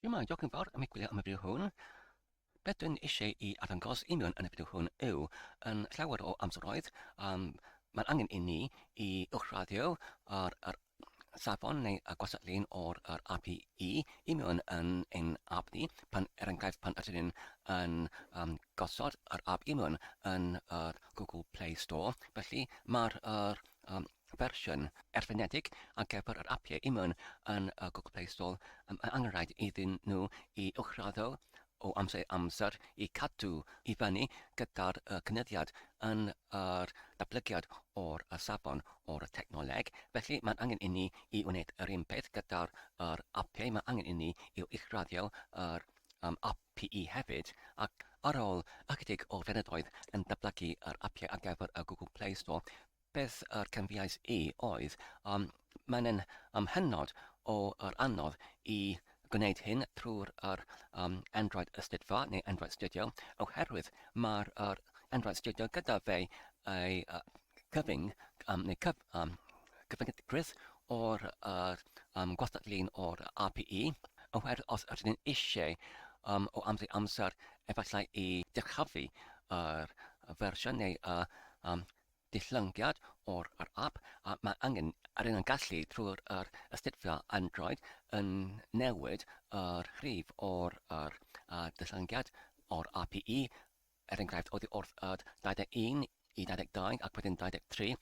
Yma, diolch yn fawr am eich gwylio am y fideo hwn. Beth dwi'n eisiau i arddangos i mewn yn y fideo hwn yw yn llawer o amseroedd. Mae'n angen i ni i uwchraddio yr safon neu y gwasadlun o'r API i mewn yn ein app ni. Enghraifft, pan ydyn ni'n gosod yr app i mewn yn Google Play Store. Felly mae'r fersiwn erfynedig ar gyfer yr apiau i mewn yn Google Play Store yn angenrhaid iddyn nhw i uwchraddio o amser i amser i cadw i fyny gyda'r cynyddiad yn yr datblygiad o'r safon o'r technoleg. Felly mae'n angen i ni i wneud yr un peth gyda'r apiau. Mae'n angen i ni i uwchraddio yr API hefyd, ac ar ôl ychydig o flynyddoedd yn datblygu yr apiau ar gyfer y Google Play Store, beth yr cynfiais i oedd mae'n hynod o'r anodd i gwneud hyn trwy'r Android ystydfa neu Android Studio, oherwydd mae'r Android Studio gyda fe ei cyfyng neu cyfyngiadgrwydd o'r gwasadlun o'r API, oherwydd os ydyn ni'n eisiau o amser i amser efallai i dyrchafu yr fersiwn neu dillyngiad o'r app, a mae angen ar un yn gallu trwy'r ystydfa Android yn newid yr rhif o'r dillyngiad o'r API. Enghraifft, oddi wrth 21 i 22 ac wedyn 23,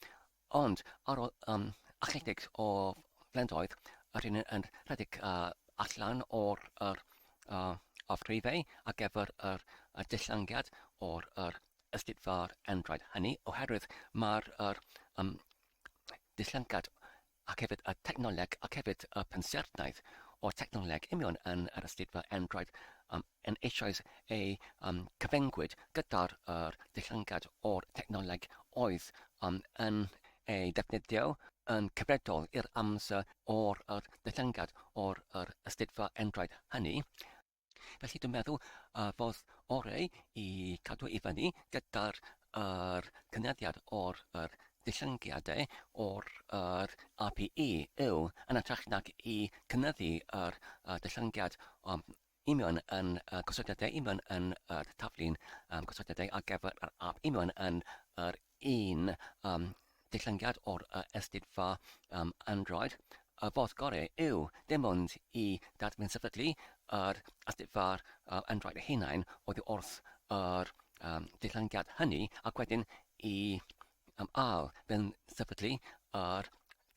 ond ar ôl ychydig o flynyddoedd rydyn yn rhedeg allan o'r rhifau ar gyfer y dillyngiad o'r ystydfa'r Android hynny, oherwydd mae'r dillyngiad ac hefyd y technoleg ac hefyd y pensaerniaeth o'r technoleg union yn yr ystydfa Android yn eisoes ei cyfengwyd gyda'r dillyngiad o'r technoleg oedd yn ei defnyddio yn cyfredol i'r amser o'r dillyngiad o'r ystydfa Android hynny. Felly dwi'n meddwl fodd orau i cadw i fyny gyda'r cynyddiad o'r dillyngiadau o'r API yw yn ytrach nag i cynyddu yr dillyngiad union yn gosodiadau union yn taflun gosodiadau ar gyfer yr app union yn yr un dillyngiad o'r ystydfa Android. Y fodd gorau yw dim ond i sefydlu yr ystydfa'r Android eu hunain oddi wrth yr dillyngiad hynny, ac wedyn i fe'n sefydlu yr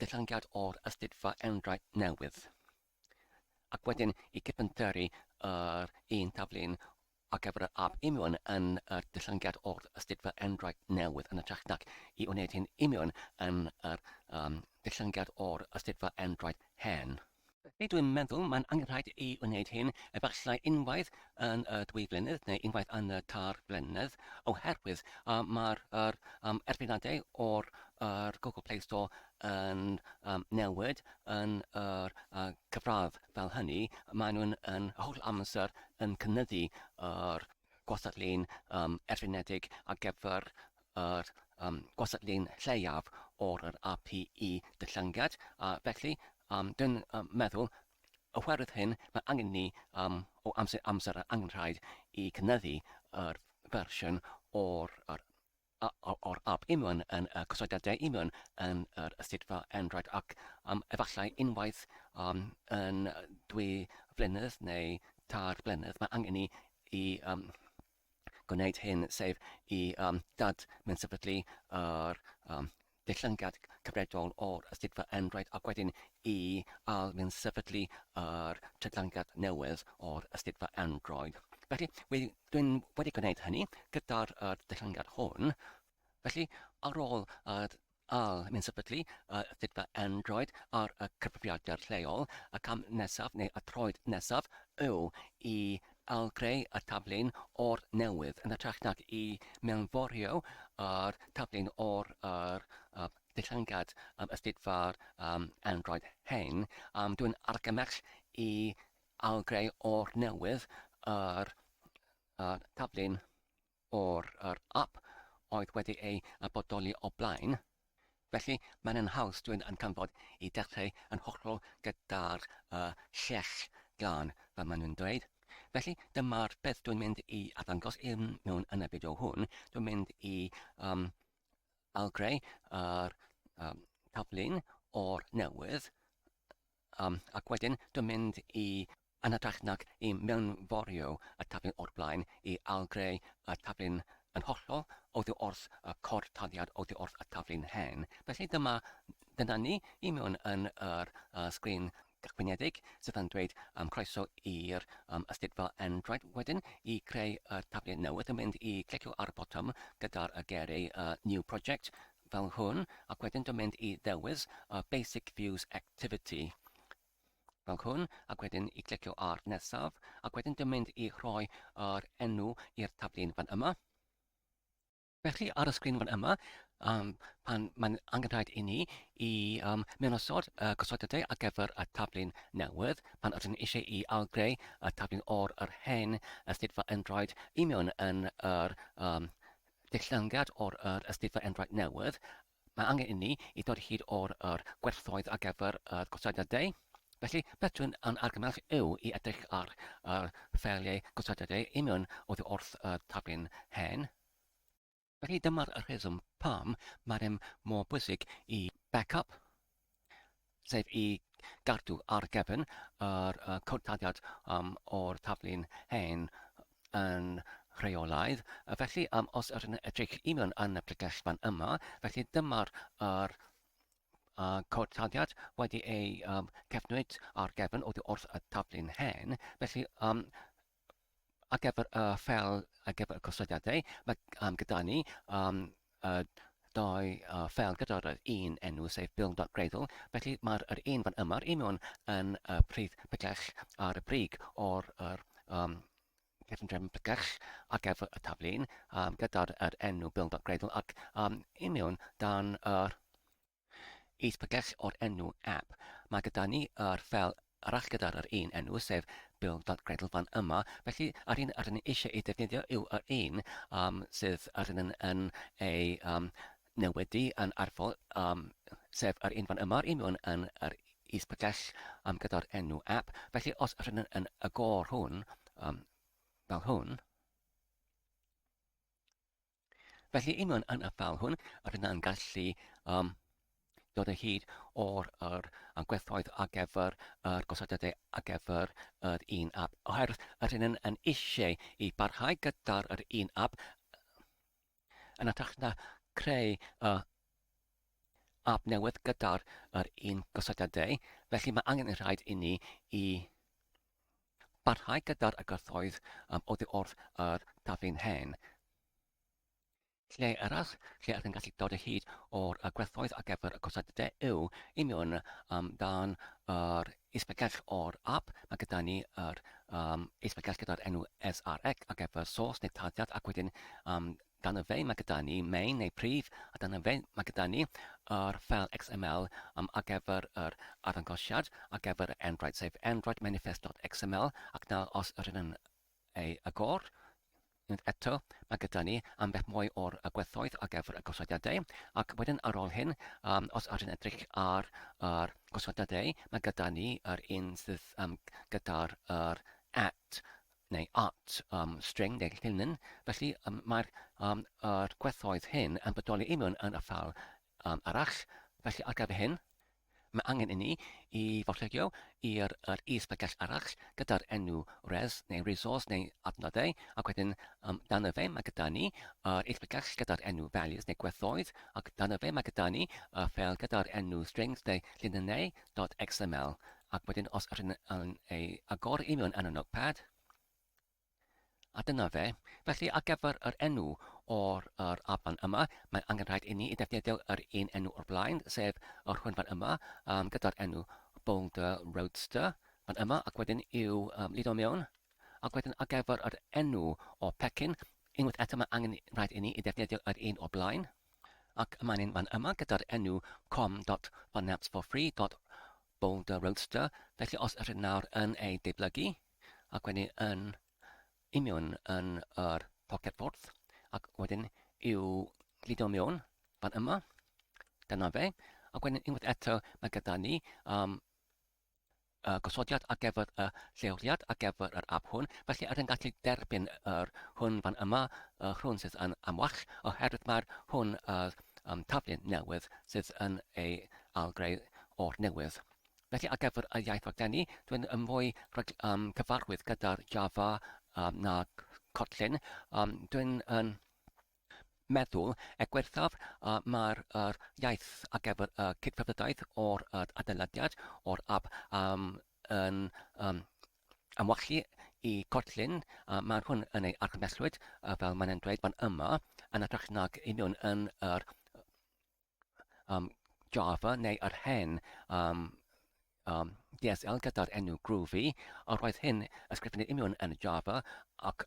dillyngiad o'r ystydfa Android newydd. Ac wedyn i gyfyntyru yr un taflun ar gyfer yr app union yn dillyngiad o'r ystydfa Android newydd yn ytrach nag i wneud hyn union yn yr dillyngiad o'r ystydfa Android hen. Dwi'n meddwl mae'n angenrhaid i wneud hyn efallai unwaith yn y 2 flynedd neu unwaith yn y 4 flynedd, oherwydd mae'r erbynadau o'r Google Play Store yn newid yn yr cyfradd fel hynny. Maen nhw'n yn holl amser yn cynyddu yr gwasadlun erbynedig ar gyfer yr gwasadlun lleiaf o'r API dillyngiad. Felly, dwi'n meddwl, oherwydd hyn, mae angen ni o amser angenrhaid i cynyddu yr fersiwn o'r app union yn gosodiadau union yn yr ystydfa Android, ac efallai unwaith yn 2 flynedd neu 4 blynedd, mae angen ni i gwneud hyn, sef i mewn sefydlu yr dillyngiad cyfredol o'r ystydfa Android, ac wedyn i mewn sefydlu yr dillyngiad newydd o'r ystydfa Android. Felly, dwi'n wedi gwneud hynny gyda'r dillyngiad hwn. Felly, ar ôl mewn sefydlu ystydfa Android ar y cyfrifiadur lleol, y cam nesaf neu y troed nesaf yw i greu y taflun o'r newydd yn ytrach nag i mewnforio yr taflun o'r dillyngiad ystydfa'r Android hen. Dwi'n argymell i greu o'r newydd yr taflun o'r app oedd wedi ei bodoli o blaen. Felly, mae'n haws dwi'n canfod i dechrau yn hollol gyda'r llell glân fel maen nhw'n dweud. Felly dyma'r beth dwi'n mynd i ddangos mewn yn y fideo hwn. Dwi'n mynd i algreu yr taflun o'r newydd ac wedyn dwi'n mynd i yn hytrach nag i mewnforio y taflun o'r blaen i algreu y taflun yn hollol oddi wrth y cortaliad oddi wrth y taflun hen. Felly dyna ni i mewn yn yr sgrin gychwyniedig sydd yn dweud croeso i'r ystudfa Android. Wedyn i creu y taflun newydd yn mynd i clicio ar y botwm gyda'r geiriau New Project fel hwn ac wedyn dwi'n mynd i ddewis Basic Views Activity fel hwn, ac wedyn i clicio ar nesaf, ac wedyn dwi'n mynd i rhoi yr enw i'r taflun fan yma. Felly ar y sgrin fan yma, pan mae'n angen rhaid i ni i mewnosod y gosodadau ar gyfer y taflun newydd, pan ydym eisiau i algreu y taflun o'r hen ystudfa Android i mewn yn yr dillyngiad o'r ystudfa Android newydd, mae angen i ni i dod hyd o'r gwerthoedd ar gyfer y gosodadau. Felly, beth dwi'n argymell yw i edrych ar ffeiliau gosodadau i mewn oddi wrth y taflun hen. Felly, dyma'r rheswm pam mae'n mor bwysig i backup, sef i gadw ar gefn yr cortaliad o'r taflun hen yn rheolaidd. Felly, os ydyn edrych i mewn yn y pregell fan yma, felly dyma'r cortaliad wedi ei cefnwyd ar gefn oddi wrth y taflun hen. Felly, ar gyfer y ffel ar gyfer y gosodiadau, mae gyda ni dau ffel gyda'r un enw, sef build.gradle. Felly, mae'r un fan yma i mewn yn y prif pregell ar y brig o'r cefndrefn pregell ar gyfer y taflun gyda'r enw build.gradle ac i mewn dan yr is-pregell o'r enw app. Mae gyda ni yr ffel arall gyda'r un enw, sef build.gradle fan yma. Felly, yr un ydyn ni eisiau ei defnyddio yw yr un sydd ydyn yn ei newidu yn arfol, sef yr un fan yma i mewn yn yr is-pregell gyda'r enw app. Felly, os ydyn yn agor hwn, fel hwn, felly i mewn yn y ffel hwn, ydyn yn gallu dod o hyd o'r gwerthoedd ar gyfer yr gosodadau ar gyfer yr un app. Oherwydd ydyn yn eisiau i barhau gyda'r un app yn hytrach na creu app newydd gyda'r un gosodadau. Felly mae angen yn rhaid i ni i barhau gyda'r gwerthoedd oddi wrth yr taflun hen. Lle arall, lle ydyn gallu dod o hyd o'r gwerthoedd ar gyfer y gosodadau yw i mewn dan yr is-pregell o'r app. Mae gyda ni yr is-pregell gyda'r enw SRX ar gyfer source neu tadiad ac wedyn dan y fe mae gyda ni main neu prif a dan y fe mae gyda ni yr ffel XML ar gyfer yr arddangosiad ar gyfer Android, sef Android manifest.xml ac na os ydyn yn ei agor, eto, mae gyda ni ambell mwy o'r gwerthoedd ar gyfer y gosodiadau ac wedyn ar ôl hyn, os ydyn edrych ar gosodiadau, mae gyda ni yr un sydd gyda'r at neu art string neu llunyn. Felly mae'r gwerthoedd hyn yn bodoli i mewn yn y ffal arall. Felly ar gyfer hyn, mae angen i ni i forllwygio i'r is-pregell arall gyda'r enw res neu resource neu adnoddau ac wedyn dan y fe mae gyda ni is-pregell gyda'r enw values neu gwerthoedd ac dan y fe mae gyda ni ffel gyda'r enw strings neu lluniau.xml ac wedyn os ydyn yn ei agor i mewn yn y notepad a dyna fe. Felly ar gyfer yr enw o'r apan yma, mae angen rhaid i ni i defnyddio yr un enw o'r blaen, sef yr hwn fan yma, gyda'r enw Boulder Roadster fan yma, ac wedyn i'w lido mewn. Ac wedyn ar gyfer yr enw o pecyn, unwaith eto mae angen rhaid i ni i defnyddio yr un o'r blaen. Ac mae'n un fan yma gyda'r enw com.funappsforfree.boulder roadster. Felly os ydyn nawr yn ei deblygu, ac wedyn yn i mewn yn yr pocket ffordd ac wedyn i'w lido mewn fan yma, dyna fe, ac wedyn unwaith eto mae gyda ni gosodiad ar gyfer y lleoliad ar gyfer yr app hwn. Felly ydyn gallu derbyn hwn fan yma, hwn sydd yn amwach, oherwydd mae'r hwn taflun newydd sydd yn ei algreu o'r newydd. Felly ar gyfer y iaith raglenni, dwi'n fwy cyfarwydd gyda'r Java na Kotlin. Dwi'n meddwl gwerthaf mae'r iaith ar gyfer cydfeirniadaeth o'r adeiladiad o'r app yn amwallu i Kotlin. Mae hwn yn ei argymellwyd fel maen nhw'n dweud fan yma yn edrych nag union yn yr Java neu yr hen DSL gyda'r enw Groovy, roedd hyn ysgrifennu union yn Java ac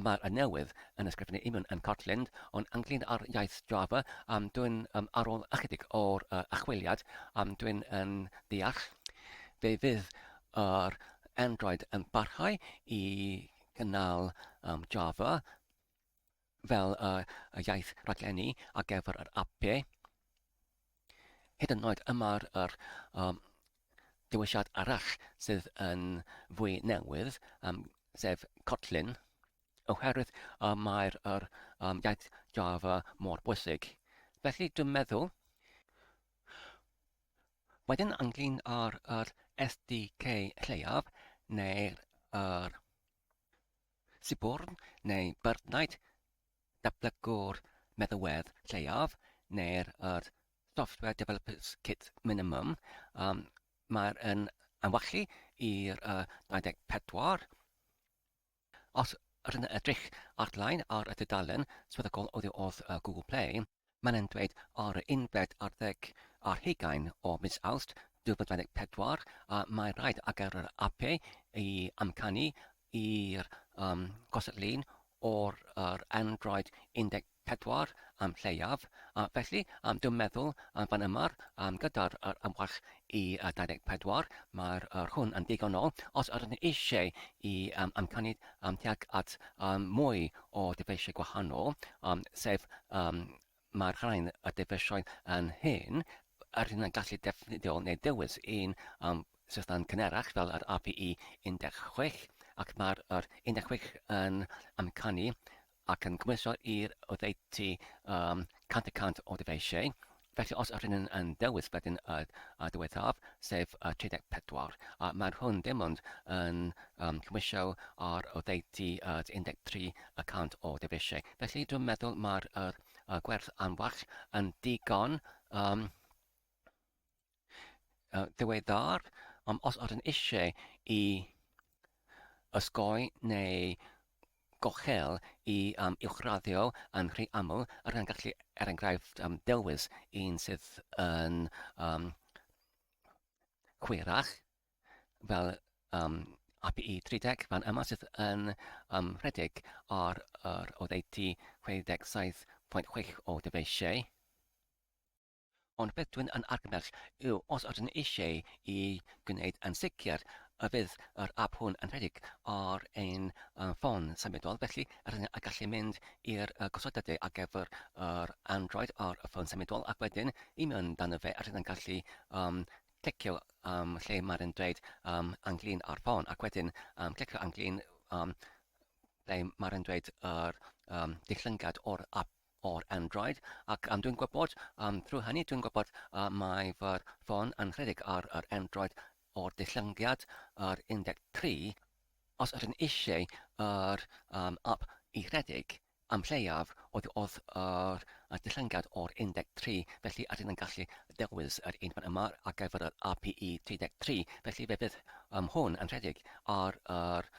mae'r newydd yn ysgrifennu union yn Kotlin, ond ynglyn â'r iaith Java, dwi'n ar ôl ychydig o'r achwiliad, dwi'n deall fe fydd yr Android yn barhau i gynnal Java fel y iaith raglenni ar gyfer yr apau. Hyd yn oed yma'r dewisiad arall sydd yn fwy newydd, sef Kotlin, oherwydd mae'r iaith Java mor bwysig. Felly dwi'n meddwl, wedyn ynglyn â'r SDK lleiaf, neu'r sibwrn neu byrnaid datblygwr meddywedd lleiaf, neu'r Software Developers Kit Minimum, mae'r yn amwallu i'r 24. Os rydyn yn edrych ar-lein ar y dudalen swyddogol oddiwrth Google Play, maen nhw'n dweud ar y 11 o mis Awst 2024, mae rhaid ar gyfer yr apau i amcanu i'r gosod-lun o'r Android 14 lleiaf. Felly, dwi'n meddwl fan yma, gyda'r amwach i 24, mae'r hwn yn digonol. Os ydyn ni eisiau i amcanu tuag at mwy o dyfeisiau gwahanol, sef mae'r rhain y dyfeisiau yn hyn, ydyn ni'n gallu defnyddio neu dewis un sydd yn cynerach fel yr API 16, ac mae'r 16 yn amcanu ac yn gymysio i'r oddeutu 100% o dyfeisiau. Felly, os ydyn yn dewis wedyn y diwethaf, sef 34, mae'r hwn dim ond yn cymysio ar oddeutu 13% o dyfeisiau. Felly, dwi'n meddwl mae'r gwerth anwach yn digon ddiweddar. Os ydyn eisiau i ysgoi neu gochel i uwchraddio yn rhy aml, rydyn gallu enghraifft dewis un sydd yn chwirach fel API 30 fan yma sydd yn rhedeg ar oddeutu 67.6 o dyfeisiau. Ond beth dwi'n argymell yw, os ydyn eisiau i gwneud yn sicr y fydd yr app hwn yn rhedeg ar ein ffôn symudol, felly rydyn ni'n gallu mynd i'r gosodiadau ar gyfer yr Android ar y ffôn symudol, ac wedyn union dan y fe rydyn ni'n gallu clicio lle mae'n dweud ynglyn ar ffôn, ac wedyn clicio ynglyn lle mae'n dweud yr dillyngiad o'r app o'r Android, ac dwi'n gwybod, trwy hynny dwi'n gwybod mae fy'r ffôn yn rhedeg ar yr Android o'r dillyngiad yr 13. Os ydyn eisiau yr app i rhedeg am lleiaf oedd yr dillyngiad o'r 13, felly ydyn yn gallu dewis yr un fan yma ar gyfer yr API 33, felly fe fydd hwn yn rhedeg ar yr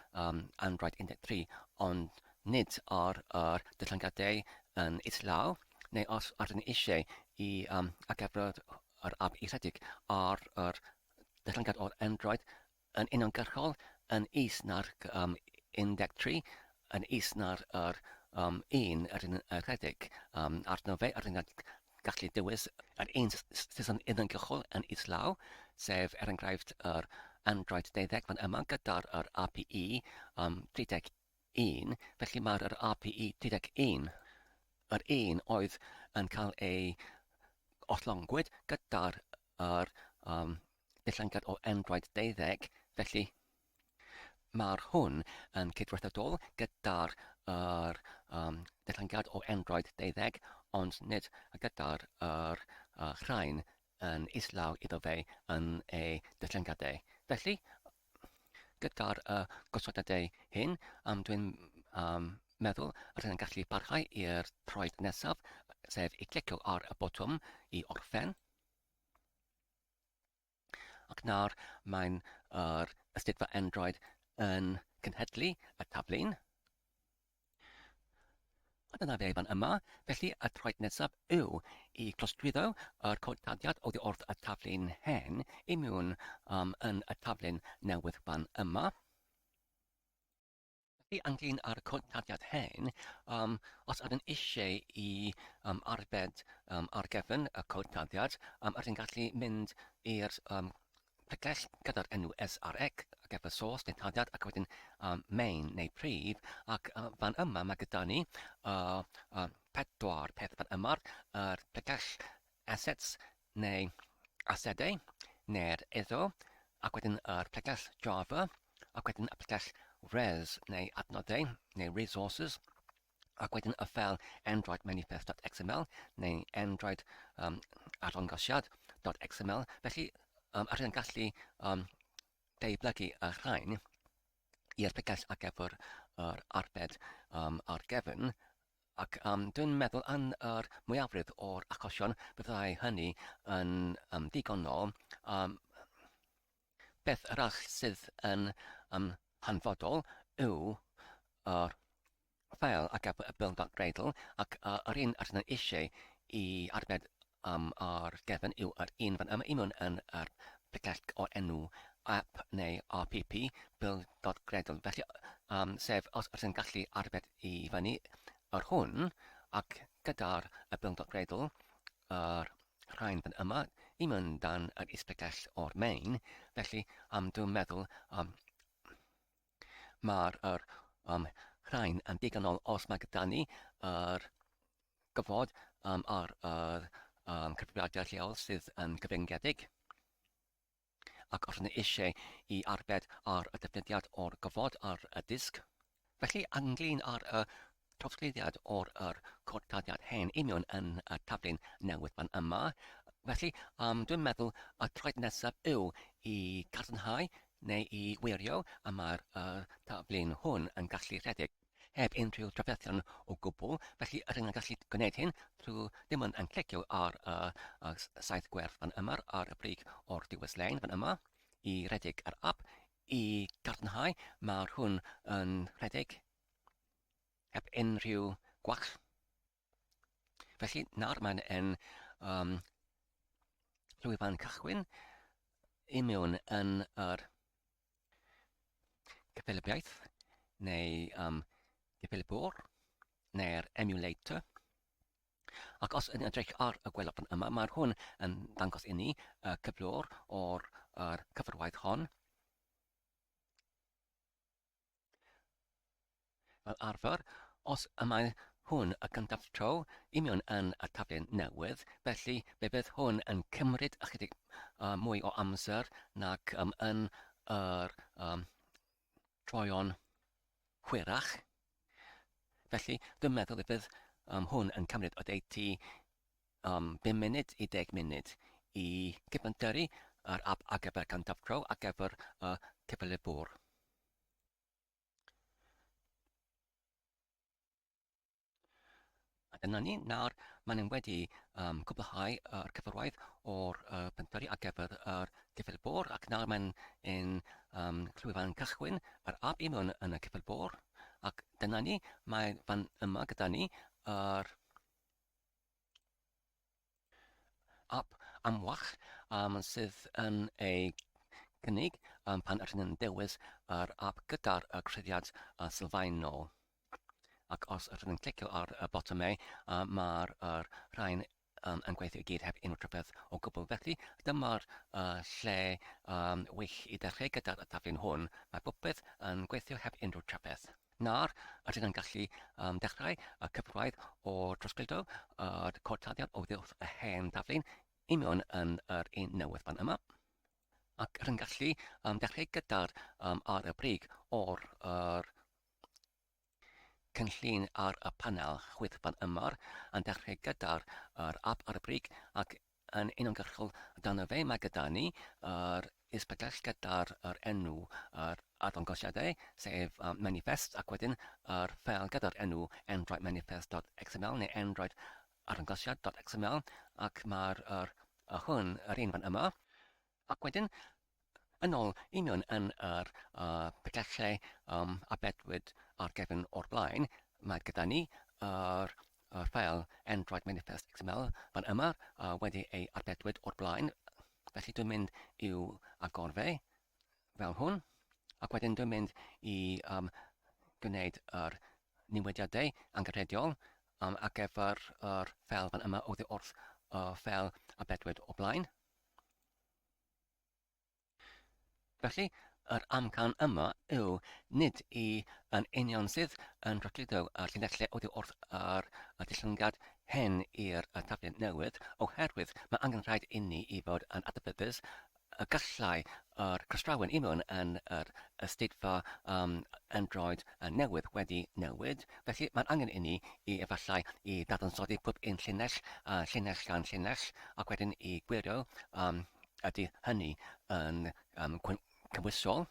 Android 13, ond nid ar yr dillyngiadau yn islaw, neu os ydyn eisiau i ar gyfer yr app i rhedeg ar yr dillyngiad o'r Android yn uniongyrchol yn is na'r 13, yn is na'r un yn rhedeg arno fe, ydyn ni'n gallu dewis yr un sydd yn uniongyrchol yn islaw, sef enghraifft yr Android 12 fan yma gyda'r API 31, felly mae'r API 31 yr un oedd yn cael ei ollongwyd gyda'r dillangad o Android 12, felly mae'r hwn yn cydweithredol gyda'r dillangad o Android 12, ond nid gyda'r rhain yn islaw iddo fe yn ei dillangadau. Felly, gyda'r gosodadau hyn, dwi'n meddwl rydyn yn gallu parhau i'r troed nesaf, sef i clicio ar y botwm i orffen. Ac nawr mae'n ystydfa Android yn cynhedlu y taflun. A dyna fe fan yma, felly y troed nesaf yw i clostwyddo yr codtadiad oddi wrth y taflun hen i mewn yn y taflun newydd fan yma. Felly ynglyn â'r codtadiad hen, os ydyn eisiau i arbed ar gefn y codtadiad, ydyn gallu mynd i'r pegell gyda'r enw SRX ac efo source neu tadiad ac wedyn main neu prif ac fan yma mae gyda ni pedwar peth fan yma yr pegell assets neu asedau neu'r iddo ac wedyn yr pegell Java ac wedyn y pegell res neu adnodau neu resources ac wedyn y ffel Android manifest.xml neu Android arddangosiad.xml. Felly ydyn gallu deiblygu y rhain i'r pegell ar gyfer yr arbed ar gefn ac dwi'n meddwl yn yr mwyafrif o'r achosion byddai hynny yn ddigonol. Beth arall sydd yn hanfodol yw yr ffeil ar gyfer y build.gradle ac yr un ydyn eisiau i arbed ar gefn yw yr un fan yma mewn yn yr pegell o enw app neu RPP build.gradle. Felly, sef os ydyn gallu arbed i fyny yr hwn ac gyda'r build.gradle yr rhain fan yma i mewn dan yr ispegell o'r main. Felly, dwi'n meddwl mae'r rhain yn digonol os mae gyda ni yr gyfod ar cyfrifiadau lleol sydd yn gyfyngedig ac os yna eisiau i arbed ar y defnyddiad o'r gyfod ar y disg. Felly, ynglyn ar y trosglwyddiad o'r codtadiad hen i mewn yn y taflun newydd fan yma. Felly, dwi'n meddwl y troed nesaf yw i cadarnhau neu i wirio a mae'r taflun hwn yn gallu rhedeg heb unrhyw trafferthion o gwbl. Felly, ydyn nhw'n gallu gwneud hyn trwy dim ond yn clicio ar y saith gwerth fan yma ar y brig o'r diwyslein fan yma i rhedeg yr app. I gadarnhau, mae'r hwn yn rhedeg heb unrhyw gwach. Felly, nawr mae'n yn llwyfan cychwyn i mewn yn yr cyfilibiaeth neu gyfilibwr neu'r emulator. Ac os yn edrych ar y gwelod fan yma, mae'r hwn yn dangos i ni cyflwr o'r cyfarwaith hon. Fel arfer, os mae hwn y gyntaf tro i mewn yn y taflun newydd, felly fe bydd hwn yn cymryd ychydig mwy o amser nac yn yr troion hwyrach. Felly, dwi'n meddwl y bydd hwn yn cymryd o 5 munud i 10 munud i gyfyntyru yr app ar gyfer cyntaf tro ar gyfer y cyfilibwr. A dyna ni, nawr maen nhw wedi cwblhau yr cyfarwaith o'r byntyrru ar gyfer yr cyfilibwr ac nawr mae'n llwyfan cychwyn yr app i mewn yn y cyfilibwr. Ac dyna ni, mae fan yma gyda ni yr app amwach sydd yn ei cynnig pan ydyn nhw'n dewis yr app gyda'r creddiad sylfaenol. Ac os ydyn nhw'n clicio ar y botymau, mae'r rhain yn gweithio i gyd heb unrhyw trafferth o gwbl. Felly, dyma'r lle wych i ddechrau gyda'r taflun hwn. Mae popeth yn gweithio heb unrhyw trafferth. Nawr, ydyn nhw'n gallu dechrau y cyfraith o drosglwyddo y codtadiad o ddiwrth y hen taflun i mewn yn yr un newydd fan yma. ac rydyn gallu dechrau gyda'r ar y brig o'r cynllun ar y panel chwyddban ymar yn dechrau gyda'r app ar y brig ac yn uniongyrchol dan y fe mae gyda ni yr isbygell gyda'r enw arddangosiadau sef manifest ac wedyn yr ffeil gyda'r enw Android manifest.xml neu Android arddangosiad.xml ac mae'r hwn yr un fan yma ac wedyn yn ôl union yn yr bygyllau abedwyd ar gefn o'r blaen, mae gyda ni yr ffeil Android Manifest XML fan yma wedi ei arbedwyd o'r blaen. Felly dwi'n mynd i'w agor fe fel hwn, ac wedyn dwi'n mynd i gwneud yr newidiadau anghyffredinol ar gyfer yr ffeil fan yma oddi wrth ffeil abedwyd o'r blaen. Felly, yr amcan yma yw nid i yn union sydd yn rhagludo y llinellau oddi wrth yr dillyngiad hen i'r taflun newydd, oherwydd mae angen rhaid i ni i fod yn adnabyddus y gallai yr croesrawen i mewn yn yr ystydfa Android newydd wedi newid. Felly mae'n angen i ni i efallai i dadansoddi pob un llinell, llinell gan llinell, ac wedyn i gwirio ydy hynny yn cymwysol,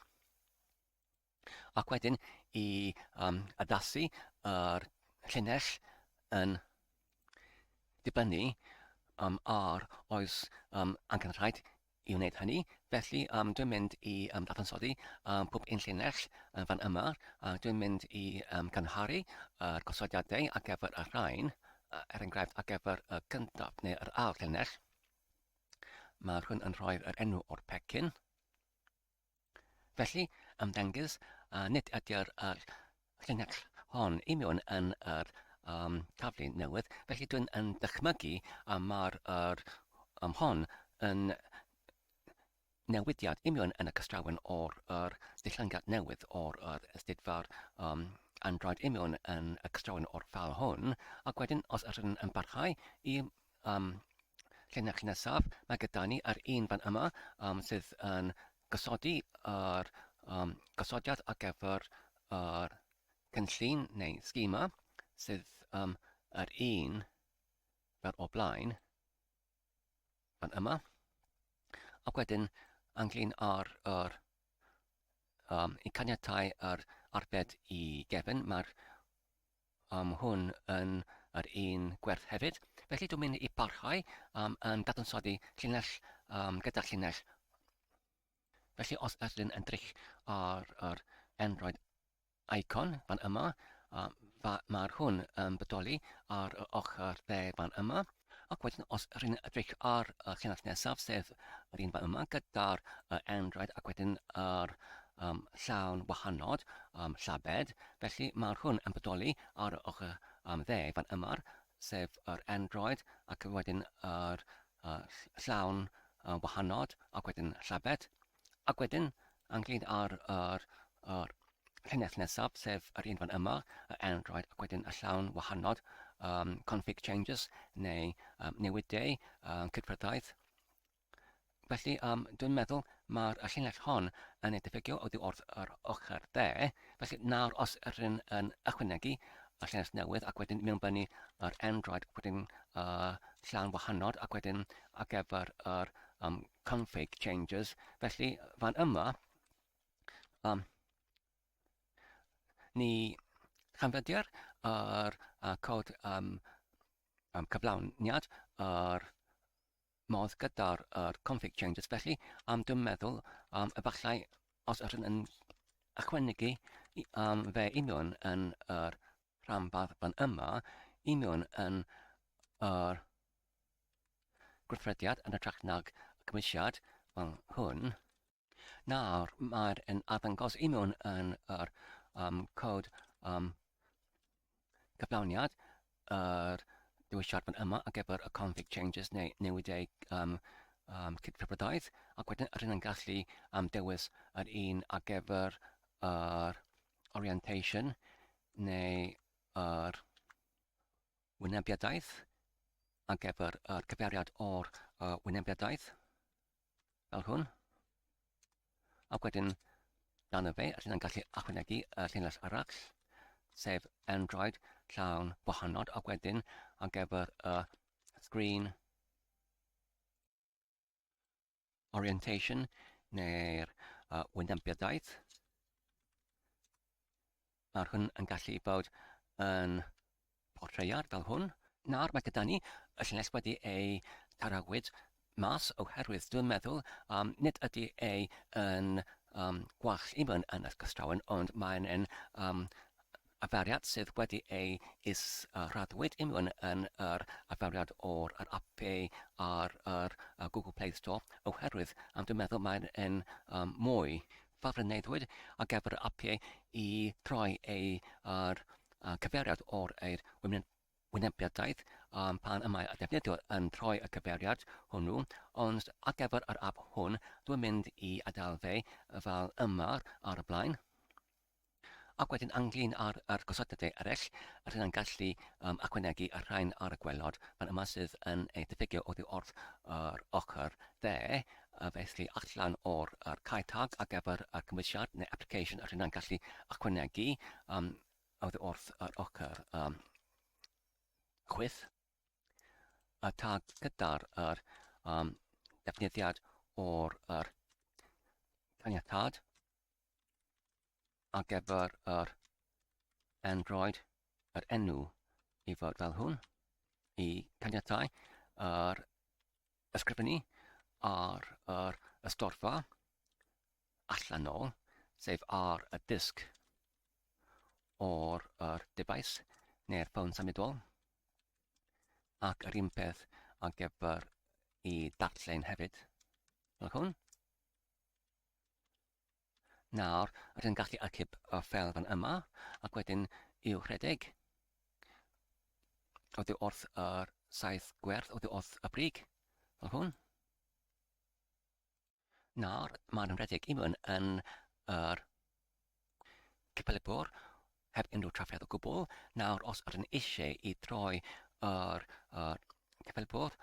ac wedyn i addasu yr llinell yn dibynnu ar oes angen rhaid i wneud hynny. Felly dwi'n mynd i dadansoddi pob un llinell fan yma. Dwi'n mynd i gynharu yr gosodiadau ar gyfer y rhain, enghraifft ar gyfer y cyntaf neu yr ail llinell. Mae hwn yn rhoi'r enw o'r pecyn. Felly, ymddengys, nid ydy'r llinell hon i mewn yn yr taflun newydd. Felly dwi'n dychmygu mae'r hon yn newidiad i mewn yn y cystrawen o'r dillyngiad newydd o'r ystydfa'r Android i mewn yn y cystrawen o'r ffeil hwn. Ac wedyn, os ydyn yn barhau i llinell nesaf, mae gyda ni yr un fan yma sydd yn gosodi yr gosodiad ar gyfer yr cynllun neu schema sydd yr un fel o blaen fan yma. Ac wedyn ynglyn ar i caniatau yr arbed i gefn, mae'r hwn yn yr un gwerth hefyd. Felly dwi'n mynd i barhau yn dadansoddi llinell gyda llinell. Felly os ydyn yn drych ar yr Android icon fan yma, mae'r hwn yn bodoli ar y ochr dde fan yma. Ac wedyn os ydyn yn edrych ar y llinell nesaf, sef yr un fan yma, gyda'r Android ac wedyn yr llawn wahanol llabed. Felly mae'r hwn yn bodoli ar y ochr dde fan yma, sef yr Android ac wedyn yr llawn wahanol ac wedyn llabed. Ac wedyn, ynglyn ar llinell nesaf, sef yr un fan yma, y Android ac wedyn y llawn wahanol config changes neu newidau cydfryddaeth. Felly, dwi'n meddwl mae'r llinell hon yn ei diffygio oddi wrth yr ochr dde. Felly, nawr os ydyn yn ychwanegu y llinell newydd ac wedyn mewnbynnu yr Android ac wedyn llawn wahanol ac wedyn ar gyfer yr config changes. Felly, fan yma, ni chanfyddi'r cod cyflawniad yr modd gyda'r config changes. Felly, dwi'n meddwl efallai os ydyn yn ychwanegu fe i mewn yn yr rhanbarth fan yma, i mewn yn yr gweithrediad yn ytrach nag cymwysiad fel hwn. Nawr mae'r arddangos i mewn yn yr cod cyflawniad yr diwylliad fan yma ar gyfer y config changes neu newidau cydfryddaeth, ac wedyn ydyn yn gallu dewis yr un ar gyfer yr orientation neu yr wynebiadaeth ar gyfer yr cyfeiriad o'r wynebiadaeth fel hwn. Ac wedyn, dan y fe, rydyn ni'n gallu ychwanegu y llinell arall, sef Android llawn wahanol, ac wedyn ar gyfer y screen orientation neu'r wynebiadaeth. Mae'r hwn yn gallu bod yn portread fel hwn. Nawr mae gyda ni y llinell wedi ei tarawyd mas oherwydd dwi'n meddwl nid ydy ei yn gwall even yn y gystrawen, ond mae'n afariad sydd wedi ei is-raddwyd unrhyw yn yr afariad o'r apau ar yr Google Play Store oherwydd dwi'n meddwl mae'n mwy ffafryneddwyd ar gyfer y apau i troi ei cyfeiriad o'r wynebiadaeth pan y mae y defnyddwr yn troi y cyfeiriad hwnnw, ond ar gyfer yr app hwn dwi'n mynd i adael fe fel yma ar y blaen. Ac wedyn ynglyn ar gosodau eraill, rydyn ni'n gallu ychwanegu y rhain ar y gwelod. Fan yma sydd yn ei diffygio oddi wrth yr ochr dde, felly allan o'r caetag ar gyfer y cymwysiad neu application rydyn ni'n gallu ychwanegu oddi wrth yr ochr chwith. Y tag gyda'r defnyddiad o'r caniatad ar gyfer yr Android, yr enw i fod fel hwn, i caniatau yr ysgrifennu ar yr ystorfa allan ôl, sef ar y disg o'r device neu'r ffôn symudol, ac yr un peth ar gyfer i darllen hefyd, fel hwn. Nawr, rydyn ni'n gallu archib y ffeil fan yma, ac wedyn i'w rhedeg oddi wrth yr saith gwerth, oddi wrth y brig, fel hwn. Nawr, mae'n rhedeg unrhyw yn yr cyfalibwr heb unrhyw trafferth o gwbl. Nawr, os rydyn ni eisiau i droi yr cyfalibwr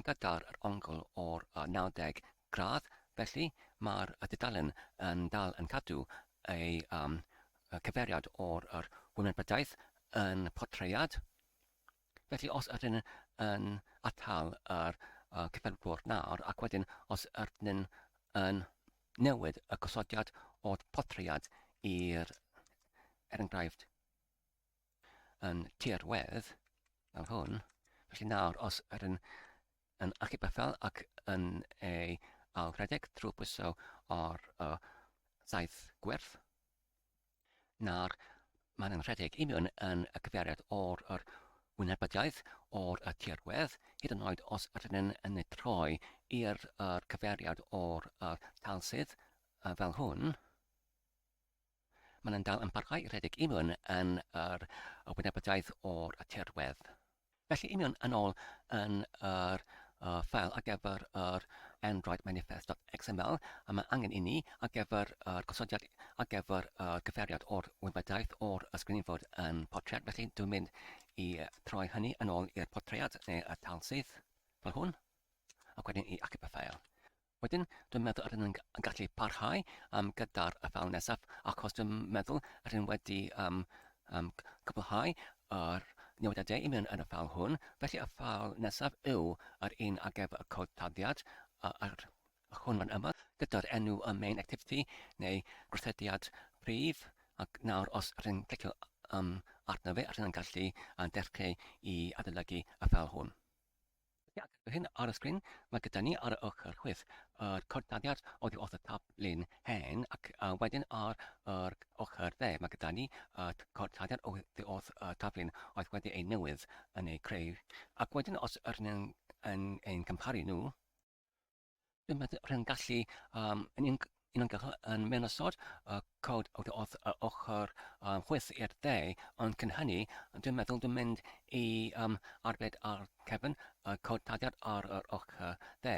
gyda'r ongl o'r 90 gradd, felly mae'r dudalen yn dal yn cadw ei cyfeiriad o'r wynebiadaeth yn portread. Felly os ydyn yn atal yr cyfalibwr nawr, ac wedyn os ydyn yn newid y gosodiad o'r portread i'r enghraifft yn tirwedd, fel hwn, felly nawr os ydyn yn achub y ffel ac yn ei rhedeg trwy bwyso o'r saith gwerth, nawr mae'n rhedeg unrhyw yn y cyfeiriad o'r wynebiadaeth o'r tirwedd, hyd yn oed os ydyn yn ei troi i'r cyfeiriad o'r talsydd fel hwn, mae'n dal yn parhau i rhedeg unrhyw yn yr wynebiadaeth o'r tirwedd. Felly union yn ôl yn yr ffeil ar gyfer yr Android manifest.xml, a mae angen i ni ar gyfer gosodiad ar gyfer gyfeiriad o'r wynebiadaeth o'r ysgrifennydd yn portread. Felly dwi'n mynd i troi hynny yn ôl i'r portread neu y talsydd fel hwn, ac wedyn i achub y ffeil. Wedyn, dwi'n meddwl rydyn ni'n gallu parhau gyda'r ffeil nesaf, achos dwi'n meddwl rydyn wedi cwblhau yr newidiadau yn y ffeil hwn. Felly y ffeil nesaf yw yr un ar gyfer y codtaddiad hwn fan yma, gyda'r enw y main activity neu gweithrediad prif, ac nawr os rydyn ni'n clicio arno fe, rydyn ni'n gallu dechrau i adolygu y ffeil hwn. Hyn ar y sgrin, mae gyda ni ar y ochr chwith yr codtaddiad oddi wrth y taflun hen, ac wedyn ar yr ochr dde, mae gyda ni codtaddiad oddi wrth y taflun oedd wedi ei newydd yn ei creu. Ac wedyn os rydyn ni'n cymparu nhw, dwi'n meddwl rydyn ni'n gallu uniongyrchol yn mewnysod cod oddi wrth y ochr chwith i'r dde, ond cyn hynny, dwi'n meddwl dwi'n mynd i arbed ar cefn y codtaddiad ar yr ochr dde.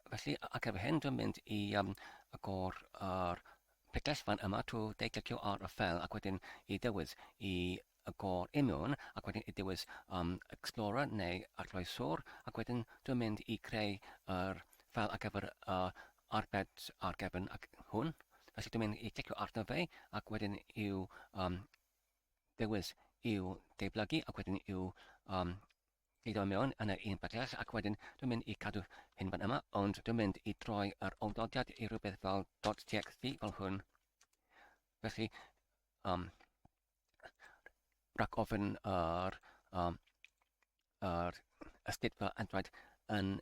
Felly, ac efo hyn, dwi'n mynd i agor yr picell fan yma trwy clicio ar y ffeil, ac wedyn i ddewis i agor union, ac wedyn i ddewis Explorer neu arloeswr, ac wedyn dwi'n mynd i creu yr ffeil ar gyfer arbed ar gefn hwn. felly dwi'n mynd i clicio arno fe ac wedyn i'w dewis i'w deiblygu ac wedyn i'w gludo mewn yn yr un bellach ac wedyn dwi'n mynd i cadw hyn fan yma ond dwi'n mynd i droi yr oldodiad i rhywbeth fel .txt fel hwn felly rhaid ofyn yr ystydfa Android yn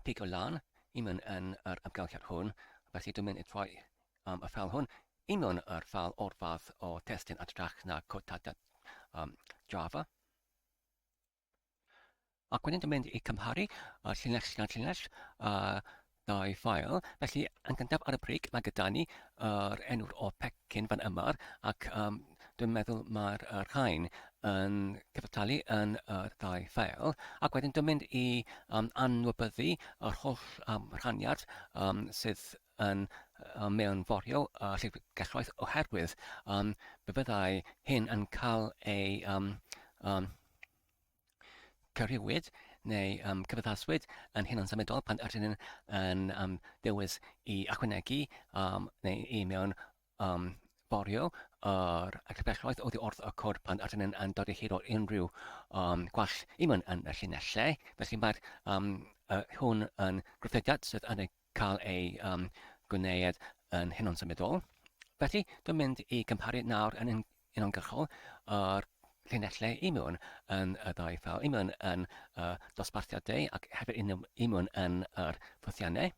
pigo lan i mewn yn yr amgylchiad hwn felly dwi'n mynd i troi y ffeil hwn i mewn yr ffeil o'r fath o testyn adrach na codtadiad Java ac wedyn dwi'n mynd i cymharu llinell gan llinell ddau ffail. Felly, yn gyntaf ar y brig, mae gyda ni yr enw'r o pecyn fan yma ac dwi'n meddwl mae'r rhain yn cyfartalu yn y ddau ffail. Ac wedyn dwi'n mynd i anwybyddu yr holl rhaniad sydd yn mewnforio llyfrgelloedd oherwydd byddai hyn yn cael ei creuwyd neu cyfeddaswyd yn hyn yn symudol pan ydyn yn dewis i ychwanegu neu i mewn forio yr acrobelloedd oddi wrth y cod pan ydyn yn dod i hyd o unrhyw gwall i mewn yn y llinellau. Felly mae'r hwn yn gryffidiad sydd yn cael ei gwneud yn hyn o'n symudol. Felly dwi'n mynd i gymparu nawr yn uniongyrchol yr llinellau i mewn yn y ddau ffeil, i mewn yn dosbarthiadau ac hefyd i mewn yn yr ffwthiannau.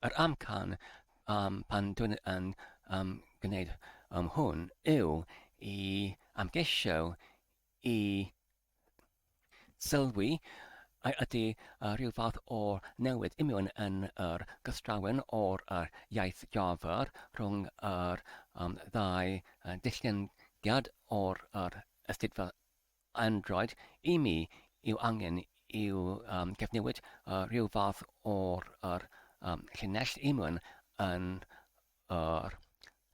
Yr amcan pan dwi'n yn gwneud hwn yw i amgeisio i sylwi ydy rhyw fath o newid i mewn yn yr gystrawen o'r iaith Java rhwng yr ddau dillyngiad o'r ystydfa Android i mi yw angen i'w gefnewid rhyw fath o'r llinell i mewn yn yr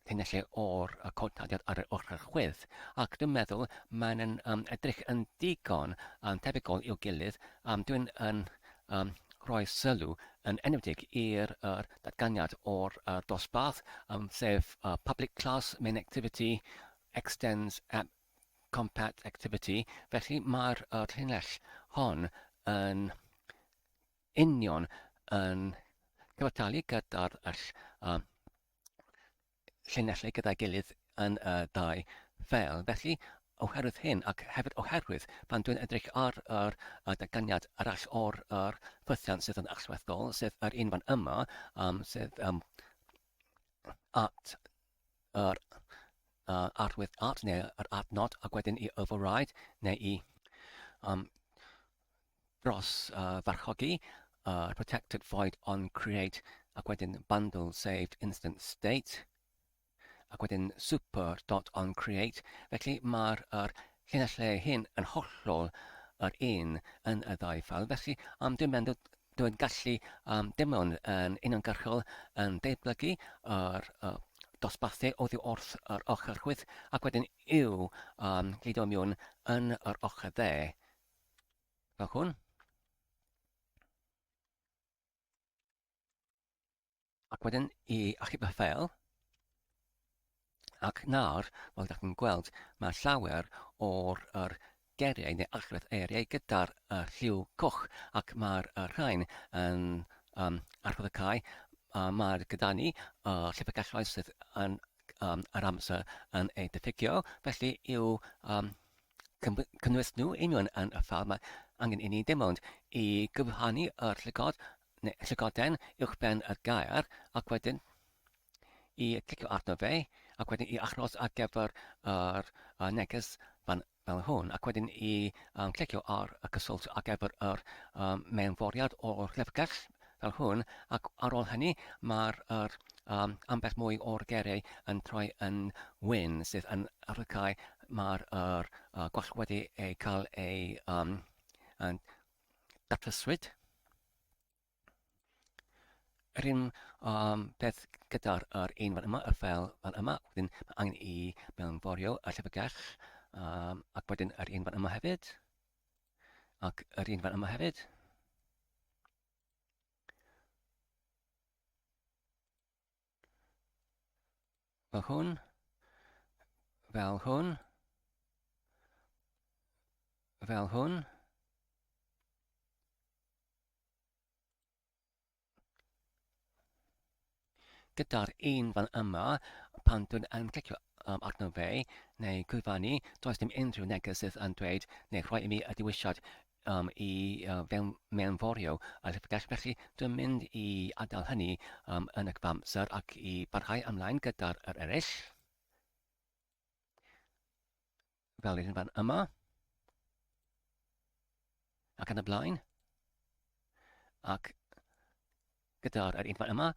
llinellau o'r codtadiad ar yr ochr chwith ac dwi'n meddwl mae'n edrych yn digon tebygol i'w gilydd dwi'n yn rhoi sylw yn enwedig i'r datganiad o'r dosbarth sef public class main activity extends app compat activity, felly mae'r llinell hon yn union yn cyfartalu gyda'r llinellau gyda'i gilydd yn y ddau ffeil. Felly, oherwydd hyn ac hefyd oherwydd pan dwi'n edrych ar yr datganiad arall o'r ffythiant sydd yn allweddol, sydd yr un fan yma, sydd at yr arwydd at neu yr adnod ac wedyn i override neu i dros farchogi protected void on create ac wedyn bundle saved instant state ac wedyn super dot on create felly mae'r llinellau hyn yn hollol yr un yn y ddau ffeil felly dwi'n meddwl dwi'n gallu dim ond yn uniongyrchol yn deiblygu yr dosbarthau oddi wrth yr ochr chwith ac wedyn i'w gludo mewn yn yr ochr dde fel hwn. Ac wedyn i achub y ffeil ac nawr, fel ydych chi'n gweld, mae llawer o'r geriau neu allwedd eiriau gyda'r lliw cwch ac mae'r rhain yn archwyddocae mae'r gyda ni llyfrgelloedd sydd yn yr amser yn ei diffygio, felly i'w cynnwys nhw union yn y ffeil mae angen i ni dim ond i gyfrannu yr llygod neu llygoden uwchben y gair ac wedyn i clicio arno fe ac wedyn i achros ar gyfer yr neges fel hwn ac wedyn i clicio ar y cyswllt ar gyfer yr mewnforiad o'r llyfrgell fel hwn ac ar ôl hynny mae'r ambell mwy o'r geriau yn troi yn wyn sydd yn arwycau mae'r gwall wedi ei cael ei datryswyd. Yr un peth gyda'r un fan yma, y ffeil fan yma, wedyn mae angen i mewnforio y llyfrgell ac wedyn yr un fan yma hefyd ac yr un fan yma hefyd. fel hwn, fel hwn, fel hwn. Gyda'r un fan yma, pan dwi'n yn clicio arno fe, neu gwefanu, does dim unrhyw neges sydd yn dweud, neu rhoi i mi y diwylliad i mewnforio y llyfrgell. Felly dwi'n mynd i adael hynny yn y cyfamser ac i barhau ymlaen gyda'r eraill, fel un fan yma, ac yn y blaen. Ac gyda'r un fan yma,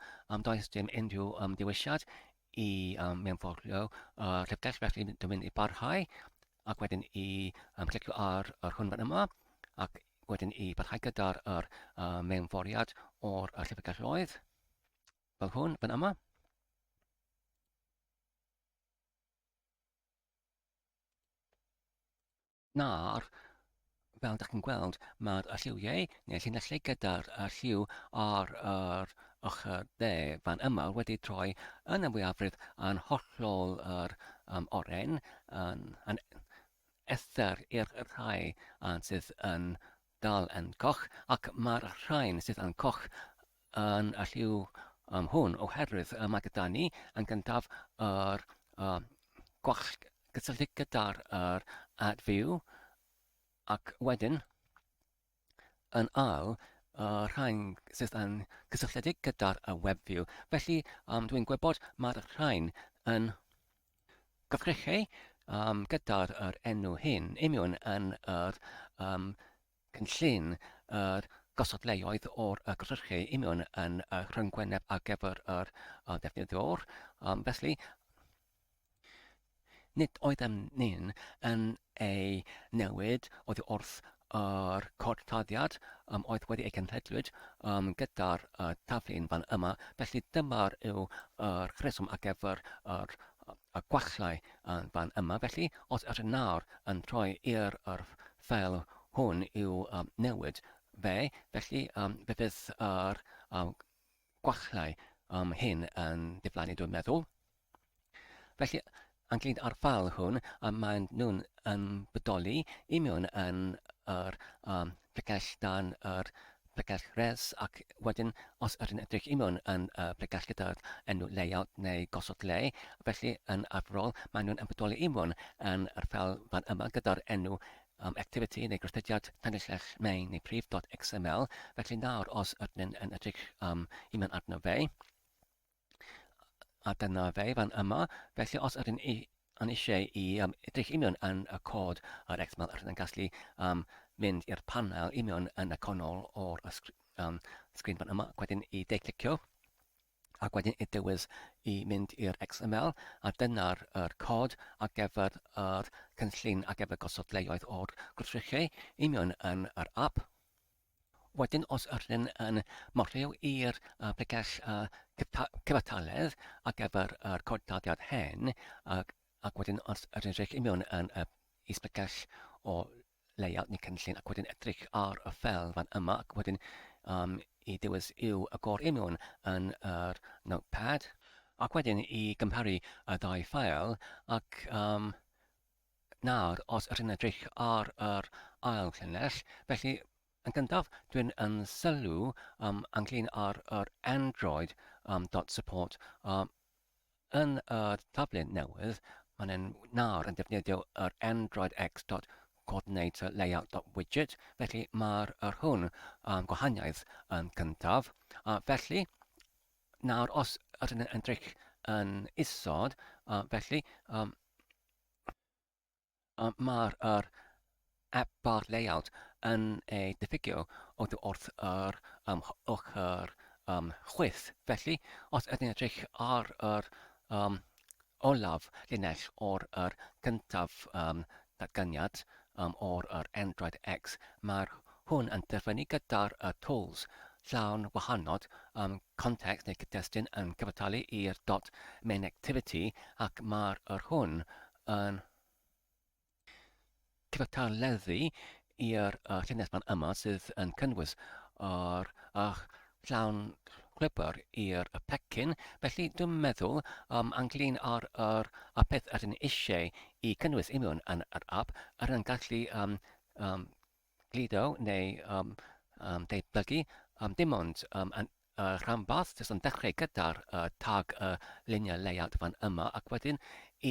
does dim unrhyw diwylliad i mewnforio llyfrgell. Felly dwi'n mynd i barhau ac wedyn i clicio ar hwn fan yma ac wedyn i barhau gyda'r mewnforiad o'r llyfrgelloedd fel hwn fan yma. Nawr, fel ydych chi'n gweld, mae'r lliwiau neu llinellau gyda'r lliw ar yr ochr dde fan yma wedi troi yn y mwyafrif yn hollol yr oren, yn ether i'r rhai sydd yn dal yn coch, ac mae'r rhain sydd yn coch yn y lliw hwn oherwydd mae gyda ni yn gyntaf yr gwall gysylltu gyda'r WebView ac wedyn yn ail rhain sydd yn cysylltiedig gyda'r WebView. Felly dwi'n gwybod mae'r rhain yn gyfrchu gyda'r enw hyn union yn yr cynllun yr gosodleoedd o'r grychu union yn rhyngwyneb ar gyfer yr defnyddwr. Felly, nid oeddem ni'n yn ei newid oddi wrth yr cortaddiad oedd wedi ei cynhedlwyd gyda'r taflun fan yma. Felly dyma'r yw yr rheswm ar gyfer y gwallau fan yma. Felly, os ydyn nawr yn troi i'r ffeil hwn i'w newid fe, felly fe fydd yr gwallau hyn yn diflannu, dwi'n meddwl. Felly, ynglyn â'r ffeil hwn, maen nhw'n bodoli union yn yr pregell dan yr pregell res, ac wedyn os ydyn edrych union yn pregell gyda'r enw layout neu gosod le, felly yn arferol maen nhw'n bodoli union yn yr ffeil fan yma gyda'r enw activity neu grystudiad tanillell main neu prif.xml. Felly nawr os ydyn yn edrych union arno fe, a dyna fe fan yma. Felly os ydyn yn eisiau i edrych union yn y cod yr XML, ydyn yn gallu mynd i'r panel union yn y canol o'r sgrin fan yma, wedyn i declicio, ac wedyn i dywys i mynd i'r XML, a dyna'r cod ar gyfer yr cynllun ar gyfer gosodleoedd o'r gwrthrychau union yn yr app. Wedyn, os ydyn yn morhyw i'r pregell cyfartaledd ar gyfer yr cortaddiad hen, ac wedyn os ydyn edrych union yn is-pregell o layout neu cynllun, ac wedyn edrych ar y ffeil fan yma, ac wedyn i dywys i'w agor union yn yr notepad, ac wedyn i gymparu y ddau ffeil, ac nawr os ydyn edrych ar yr ail llinell, felly yn gyntaf, dwi'n yn sylw ynglyn ar Android .support yn y taflun newydd. Maen nawr yn defnyddio yr Android X.coordinator layout.widget. Felly mae'r hwn gwahaniaeth yn gyntaf. Felly, nawr os ydyn yn edrych yn isod, felly mae'r app bar layout yn ei diffygio oddi wrth yr ochr chwith. Felly, os ydyn edrych ar yr olaf linell o'r cyntaf datganiad o'r Android X, mae'r hwn yn dyfynnu gyda'r tools llawn wahanol context neu cyd-destun yn cyfartalu i'r .main activity, ac mae'r hwn yn cyfartaleddu i'r llinell fan yma sydd yn cynnwys yr llawn glybr i'r pecyn, felly dwi'n meddwl ynglyn ar peth ydyn eisiau i cynnwys imiwn yn yr app, ydyn gallu glido neu deitblygu dim ond yn rhanbarth, jyst yn dechrau gyda'r tag luniau layout fan yma, ac wedyn i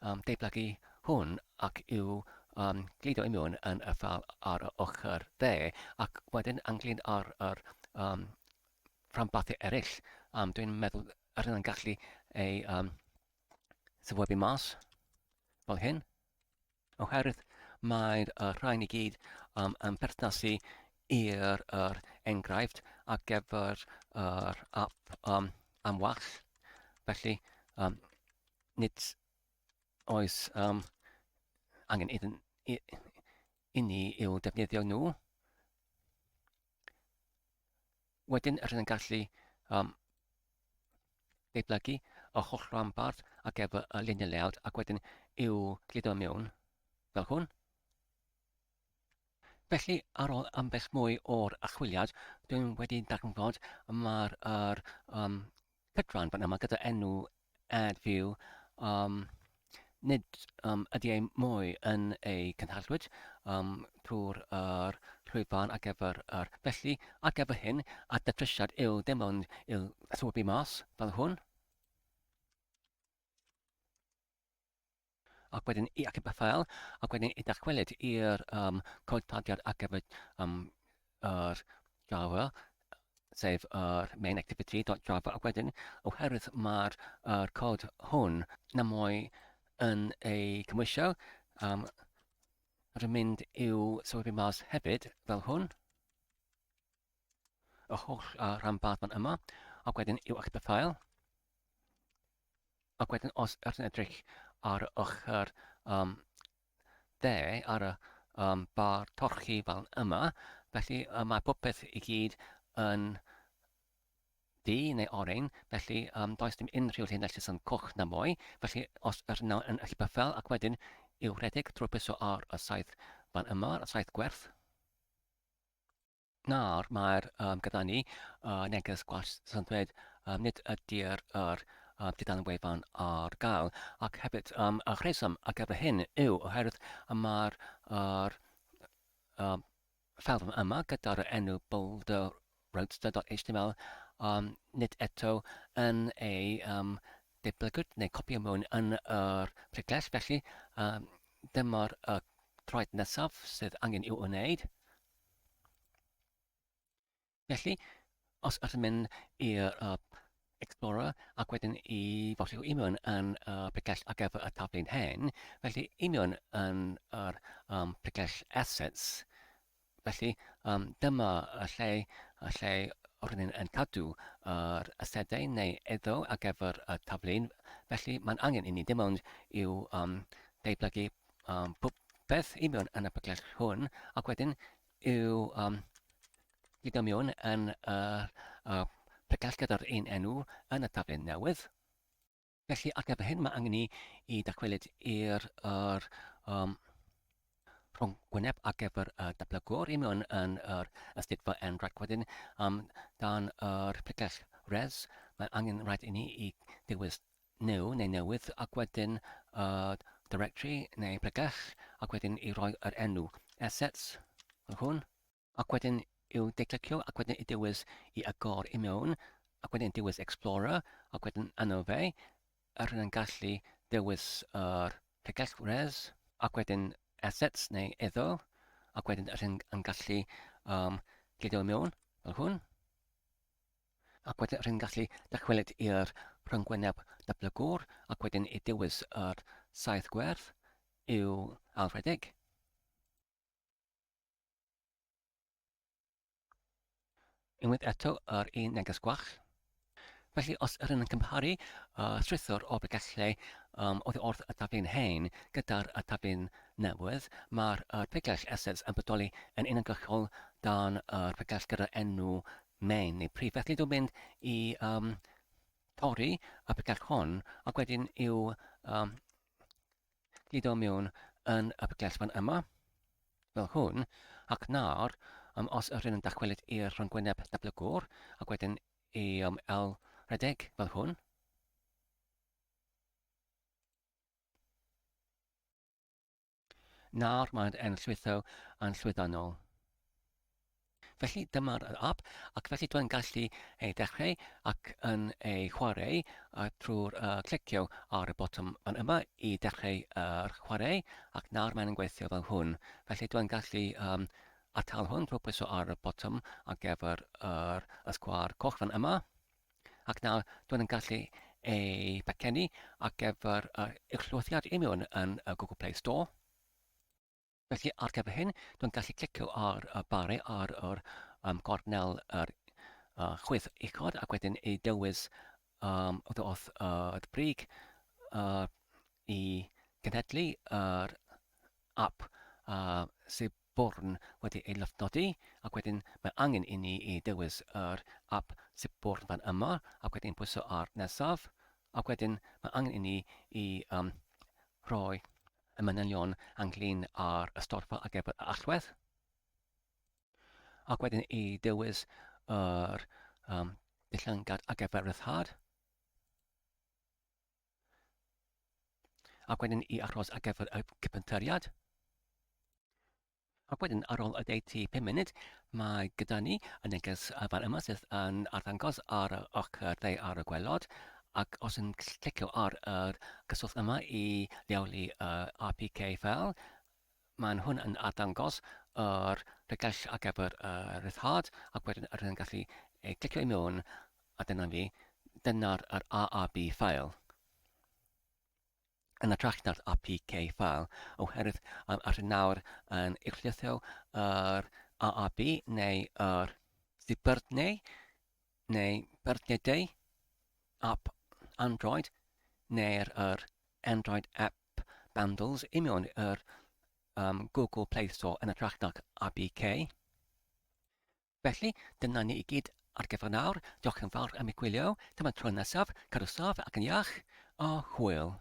deitblygu hwn ac i'w glido i mewn yn y ffal ar y ochr dde, ac wedyn ynglyn ar rhanbarthau eraill, dwi'n meddwl yr yn gallu ei sefydlu mas fel hyn, oherwydd mae'r rhain i gyd yn perthnasu i'r enghraifft ar gyfer yr app am wall. Felly, nid oes angen i ni i'w defnyddio nhw. Wedyn, rydyn yn gallu deitblygu y holl rhanbarth ar gyfer y luniau layout ac wedyn i'w glido mewn fel hwn. Felly, ar ôl ambell mwy o'r achwiliad, dwi'n wedi darganfod mae'r cydran fan yma gyda enw WebView nid ydy ei mwy yn ei cynhaliwyd trwy'r llwyfan ar gyfer felly ar gyfer hyn a datrysiad yw dim ond i'w thwybu mas fel hwn. Ac wedyn i acib y ffael, ac wedyn i dachwelyd i'r codpadiad ar gyfer Java, sef main activity.java, ac wedyn oherwydd mae'r cod hwn na mwy yn ei cymwysio, rydyn mynd i'w sefydlu mas hefyd fel hwn, y holl rhanbarth fan yma, ac wedyn i'w acib y ffael, ac wedyn os ydyn edrych ar y ochr dde, ar y bar torchi fel yma, felly mae popeth i gyd yn du neu oren, felly does dim unrhyw llinell sy'n coch na mwy, felly os ydyn nhw yn allu byffel ac wedyn i'w rhedeg trwy'r byso ar y saith fan yma, y saith gwerth. Nawr mae'r gyda ni neges gwall sy'n dweud nid ydy'r dudalen wefan ar gael, ac hefyd y rheswm ar gyfer hyn yw oherwydd mae'r ffilm yma gyda'r enw boulder.roadster.html nid eto yn ei deblygwyd neu copio mewn yn yr pregell, felly dyma'r troed nesaf sydd angen i'w wneud. Felly, os ydym mynd i'r Explorer ac wedyn i fosio i mewn yn pregell ar gyfer y taflun hen, felly i mewn yn yr pregell assets, felly dyma y lle rydyn yn cadw yr asedau neu iddo ar gyfer y taflun, felly mae'n angen i ni dim ond i'w deiblygu popeth i mewn yn y pregell hwn, ac wedyn i'w gyda mewn yn pregell gyda'r un enw yn y taflun newydd. Felly, ar gyfer hyn, mae angen i dachwelyd i'r rhwng gwyneb ar gyfer y dablygwr i mewn yn yr ystudfa enghraifft wedyn dan yr pregell res, mae angen rhaid i ni i ddiwys new neu newydd ac wedyn directory neu pregell ac wedyn i roi yr enw assets fel hwn ac wedyn i'w declicio ac wedyn i dywys i agor i mewn ac wedyn dywys Explorer ac wedyn yno fe rydyn yn gallu dywys yr pregell res ac wedyn assets neu iddo ac wedyn rydyn yn gallu glidio mewn fel hwn ac wedyn rydyn yn gallu dychwelyd i'r rhyngwyneb dablygwr ac wedyn i dywys yr saith gwerth i'w alfredig. Unwaith eto yr un neges gwall. Felly, os ydyn yn cymharu strwythur o bregellau oddi wrth y taflun hen gyda'r taflun newydd, mae'r pregell assets yn bodoli yn unigrychol dan yr pregell gyda'r enw main neu prif. Felly, dwi'n mynd i torri y pregell hon ac wedyn i'w glido mewn yn y pregell fan yma fel hwn ac nawr os ydyn yn dachwelyd i'r rhyngwyneb dablygwr ac wedyn i el-rhedeg fel hwn. Nawr mae'n llwytho yn llwyddannol. Felly dyma'r app, ac felly dwi'n gallu ei dechrau ac yn ei chwarae trwy'r clicio ar y botwm fan yma i dechrau chwarae, ac nawr mae'n gweithio fel hwn. Felly dwi'n gallu atal hwn drwy pwyso ar y botwm ar gyfer y sgwâr coch fan yma, ac nawr dwi'n gallu ei becenu ar gyfer i'ch llwyddiad i mewn yn Google Play Store. Felly ar gyfer hyn, dwi'n gallu clicio ar y barau ar yr gornel yr chwyth uchod ac wedyn ei dewis wrth y brig i genhedlu yr app sydd bwrn wedi ei lofnodi, ac wedyn mae angen i ni i dewis yr app sydd bwrn fan yma, ac wedyn pwyso ar nesaf, ac wedyn mae angen i ni i rhoi y manylion ynglyn â'r ystorfa ar gyfer y allwedd, ac wedyn i dewis yr dillangad ar gyfer ryddhad, ac wedyn i aros ar gyfer y cyfyntyriad. Ac wedyn ar ôl y 85 munud, mae gyda ni y neges fan yma sydd yn arddangos ar y ochr dde ar y gwelod, ac os yn clicio ar y gyswllt yma i leoli RPK ffeil, mae'n hwn yn arddangos yr rhygell ar gyfer ryddhad, ac wedyn rydyn gallu clicio i mewn, a dyna'r RRB ffeil. Yn ytrach na'r RPK ffeil, oherwydd rydyn nawr yn uwchlithio yr RRB neu yr ddibyrnau neu byrniadau app Android neu'r Android app bundles i mewn yr Google Play Store yn ytrach na'r RBK. Felly, dyna ni i gyd ar gyfer nawr. Diolch yn fawr am eu gwylio. Dyma'r tro nesaf. Cadw saff ac yn iach. A hwyl.